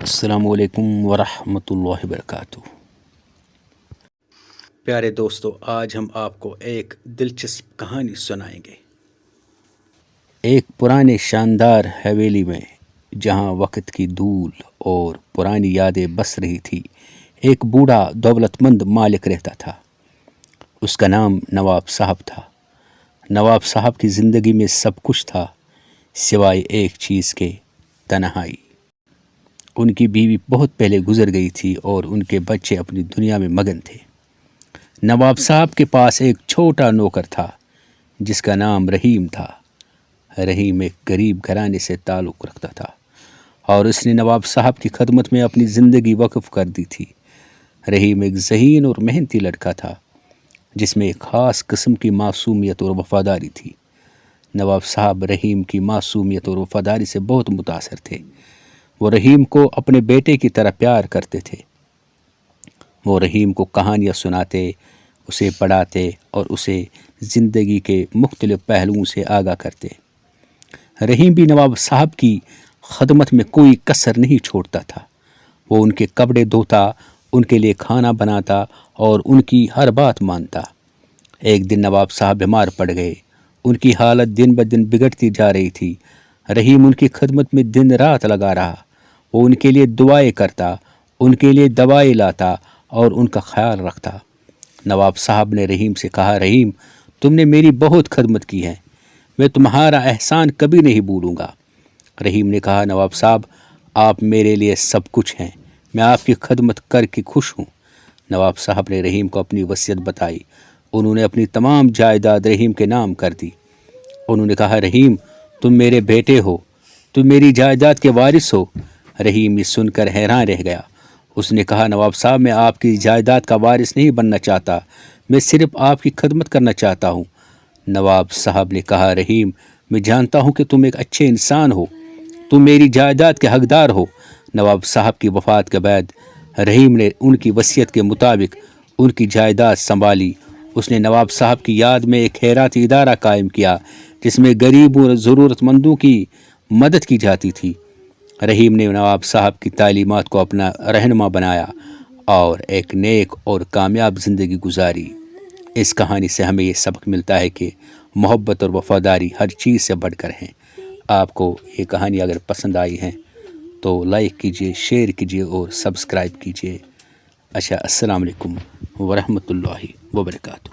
السلام علیکم ورحمۃ اللہ وبرکاتہ۔ پیارے دوستو، آج ہم آپ کو ایک دلچسپ کہانی سنائیں گے۔ ایک پرانے شاندار حویلی میں، جہاں وقت کی دھول اور پرانی یادیں بس رہی تھی، ایک بوڑھا دولت مند مالک رہتا تھا۔ اس کا نام نواب صاحب تھا۔ نواب صاحب کی زندگی میں سب کچھ تھا سوائے ایک چیز کے، تنہائی۔ ان کی بیوی بہت پہلے گزر گئی تھی اور ان کے بچے اپنی دنیا میں مگن تھے۔ نواب صاحب کے پاس ایک چھوٹا نوکر تھا جس کا نام رحیم تھا۔ رحیم ایک غریب گھرانے سے تعلق رکھتا تھا اور اس نے نواب صاحب کی خدمت میں اپنی زندگی وقف کر دی تھی۔ رحیم ایک ذہین اور محنتی لڑکا تھا جس میں ایک خاص قسم کی معصومیت اور وفاداری تھی۔ نواب صاحب رحیم کی معصومیت اور وفاداری سے بہت متاثر تھے۔ وہ رحیم کو اپنے بیٹے کی طرح پیار کرتے تھے۔ وہ رحیم کو کہانیاں سناتے، اسے پڑھاتے اور اسے زندگی کے مختلف پہلوؤں سے آگاہ کرتے۔ رحیم بھی نواب صاحب کی خدمت میں کوئی کسر نہیں چھوڑتا تھا۔ وہ ان کے کپڑے دھوتا، ان کے لیے کھانا بناتا اور ان کی ہر بات مانتا۔ ایک دن نواب صاحب بیمار پڑ گئے۔ ان کی حالت دن بدن بگڑتی جا رہی تھی۔ رحیم ان کی خدمت میں دن رات لگا رہا۔ وہ ان کے لیے دعائیں کرتا، ان کے لیے دوائیں لاتا اور ان کا خیال رکھتا۔ نواب صاحب نے رحیم سے کہا، رحیم، تم نے میری بہت خدمت کی ہے، میں تمہارا احسان کبھی نہیں بھولوں گا۔ رحیم نے کہا، نواب صاحب، آپ میرے لیے سب کچھ ہیں، میں آپ کی خدمت کر کے خوش ہوں۔ نواب صاحب نے رحیم کو اپنی وصیت بتائی۔ انہوں نے اپنی تمام جائیداد رحیم کے نام کر دی۔ انہوں نے کہا، رحیم، تم میرے بیٹے ہو، تم میری جائیداد کے وارث ہو۔ رحیم یہ سن کر حیران رہ گیا۔ اس نے کہا، نواب صاحب، میں آپ کی جائیداد کا وارث نہیں بننا چاہتا، میں صرف آپ کی خدمت کرنا چاہتا ہوں۔ نواب صاحب نے کہا، رحیم، میں جانتا ہوں کہ تم ایک اچھے انسان ہو، تم میری جائیداد کے حقدار ہو۔ نواب صاحب کی وفات کے بعد رحیم نے ان کی وصیت کے مطابق ان کی جائیداد سنبھالی۔ اس نے نواب صاحب کی یاد میں ایک خیراتی ادارہ قائم کیا جس میں غریبوں اور ضرورت مندوں کی مدد کی جاتی تھی۔ رحیم نے نواب صاحب کی تعلیمات کو اپنا رہنما بنایا اور ایک نیک اور کامیاب زندگی گزاری۔ اس کہانی سے ہمیں یہ سبق ملتا ہے کہ محبت اور وفاداری ہر چیز سے بڑھ کر ہیں۔ آپ کو یہ کہانی اگر پسند آئی ہے تو لائک کیجئے، شیئر کیجئے اور سبسکرائب کیجئے۔ السلام علیکم ورحمۃ اللہ وبرکاتہ۔